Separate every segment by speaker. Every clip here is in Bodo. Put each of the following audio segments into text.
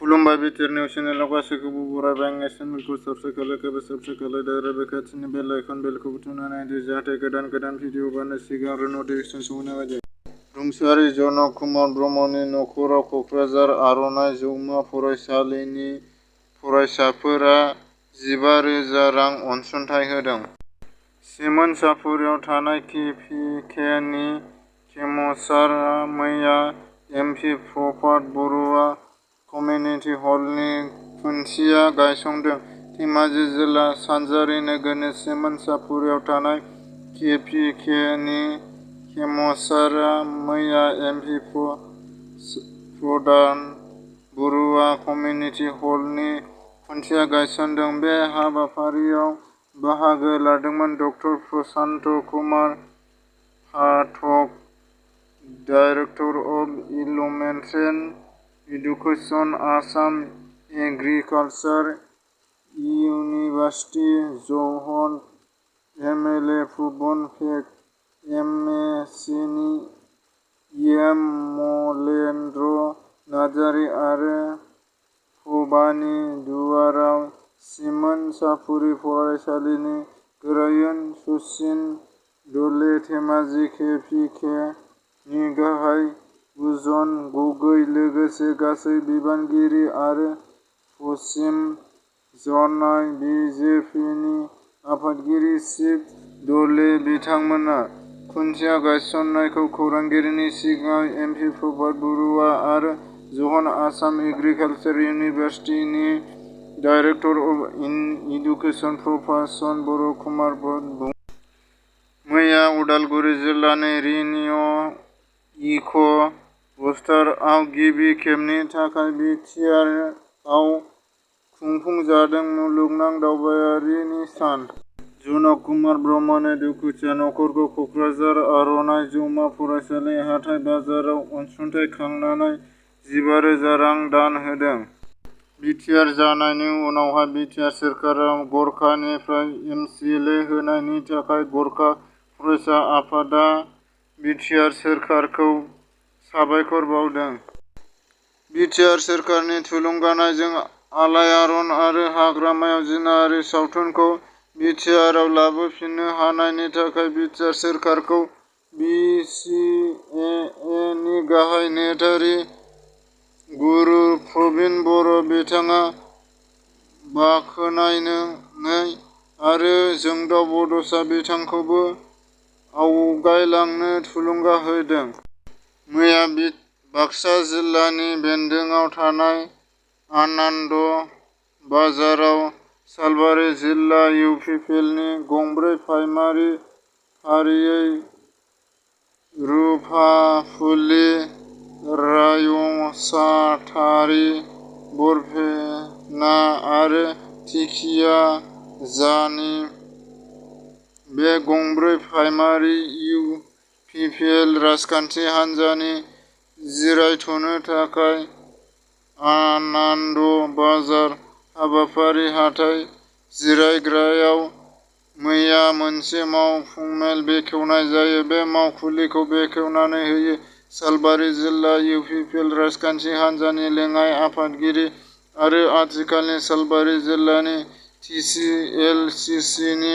Speaker 1: खुलुमबाय बिटिआर निउस चेनेलाव गासैखौबो बरायबाय। आं चेनेलखौ साबस्क्राइब खालायदो आरो बे खाथिनि बेल आइकन बेलखौ बुथुमना नायदो जाहाथे गोदान भिडिअ बानायनाय सिगां आरो नटिफिकेसन सौहैनाय बायदि। रुंसारि जनक कुमार ब्रह्मनि नखराव कक्राझार आर'नाइ जौमा फरायसालिनि फरायसाफोरा 15,000 रां अनसुंथाइ होदों। सिमोनसापुरियाव थानाय के.पि.के. नि केमसारआ मैया एम.पि. प्रभात बरुवा कमिउनिटि हलनि खुन्थिया गायसनदों। धेमाजि जिल्ला सानजारि नोगोरनि सिमोनसापुरियाव थानाय के.पि.के. नि केमसारआ मैया एम.पि. प्रभात बरुवा कमिउनिटि हलनि खुन्थिया गायसनदों। बे हाबाफारियाव बाहागो लादोंमोन Dr. Prasanta Kumar Pathak, director of elementary education, Assam agricultural university, Jorhat MLA. Prabun Pegu, MAC. नि एम. मलेन्द्र नार्जारि आरो भबानि दुवाराव सिमोनसापुरि फरायसालिनि गोरायुं सचिब दले, धेमाजि के.पि.के. नि गाहाय उजन गगৈ, लोगोसे गासै बिबानगिरि आरो पश्चिम ज'नाल बि.जे.पि. नि आफादगिरि चिफ दले बिथांमोना खुन्थिया गायसननायखौ खौरांगिरिनि सिगाङाव एम.पि. प्रभात बरुवा आरो जरहाट आसाम एग्रिकालचार इउनिभार्सिटि नि डाइरेक्टर अफ इडुकेसन प्रफेसर बर कुमार बुंथिदोंमोन। मैया उदालगुरि जिल्लानि रिनिउ इक' बस्टारआव गिबि खेबनि थाखाय बि.टि.आर. आव खुंफुंजादों मुलुगनां दावबायारिनि सान। जनक कुमार ब्रह्मनि दुखुथिया नखरखौ कक्राझार आर'नाइ जौमा फरायसालि हाथाइ बाजाराव अनसुंथाइ खांनानै 15,000 रां दान होदों। बि.टि.आर. जानायनि उनावहाय बि.टि.आर. सोरखारा गरखानिफ्राय एम.सि.एल.ए. होनायनि थाखाय गरखा फरायसा आफादआ बि.टि.आर. सोरखारखौ साबायखर बावदों। बि.टि.आर. सोरखारनि थुलुंगानायजों आलायारन आरो हाग्रामायाव जिनाहारि सावथुनखौ बि.टि.आर.आव लाबोफिननो हानायनि थाखाय बि.टि.आर. सोरखारखौ बि.सि.ए.ए. नि गाहाय नेहाथारि गुरु प्रबिन बर' बिथाङा बाखनायनानै आरो जोंदाव बड'सा बिथांखौबो आवगायलांनो थुलुंगा होदों। मैया बाक्सा जिल्लानि बेंन्दोआव थानाय आनान्द बाजाराव सालबारि जिल्ला इउ.पि.पि.एल. नि गंब्रै प्राइमारि फारियै रुपापुलि, रायसाथारि, बरपेटा आरो धेकियाजानि बे गंब्रै प्राइमारि इउ.पि.पि.एल. राजखान्थि हान्जानि जिरायथ'नो थाखाय आनान्द बाजार हाबाफारि हाथाइ जिरायग्रायाव मैया मोनसे मावफुंमेल बेखेवनाय जायो। बे मावखुलिखौ बेखेवनानै होयो सालबारि जिल्ला इउ.पि.पि.एल. राजखान्थि हान्जानि लेङाइ आफादगिरि आरो आथिखालनि सालबारि जिल्लानि टि.सि.एल.सि.सि. नि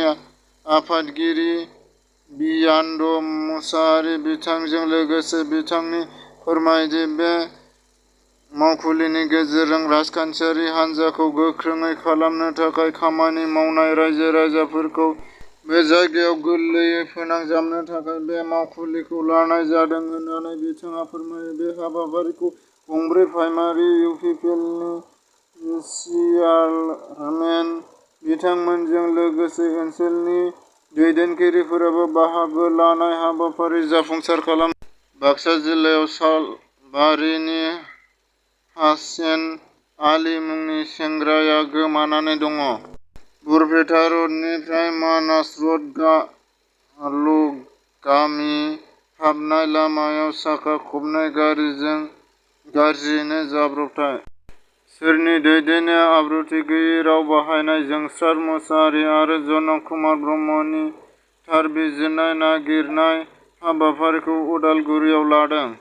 Speaker 1: आफादगिरि बियान्द मुसाहारि। बिथांजों लोगोसे बिथाङा फोरमायदि बे मावखुलिनि गेजेरजों राजखान्थियारि हान्जाखौ गोख्रों खालामनो थाखाय खामानि मावनाय रायजो-राजाफोरखौ बे जायगायाव गोरलैयै फोनांजाबनो थाखाय बे मावखुलिखौ लानाय जादों होननानै बिथाङा फोरमायो। बे हाबाफारिखौ गंब्रै प्राइमारि इउ.पि.पि.एल. नि चेयारमेन बिथांमोनजों लोगोसे ओनसोलनि दैदेनगिरिफोराबो बाहागो लानानै हाबाफारिखौ जाफुंसार खालामदों। बाक्सा जिल्लायाव सालबारिनि हासेन आली मुंनि सेंग्राया गोमानानै दङ। बरपेटा र'डनिफ्राय मानास र'ड गामि हाबनाय लामायाव साखा खबनै गारिजों गाज्रियैनो जाब्रबथाय। सोरनि दैदेननायाव आब्रुथि गैयै राव बाहायनाय जोंसार मुसाहारि आरो जनक कुमार ब्रह्मनि थार बिजिरनाय नागिरनाय हाबाफारिखौ उदालगुरियाव लादों।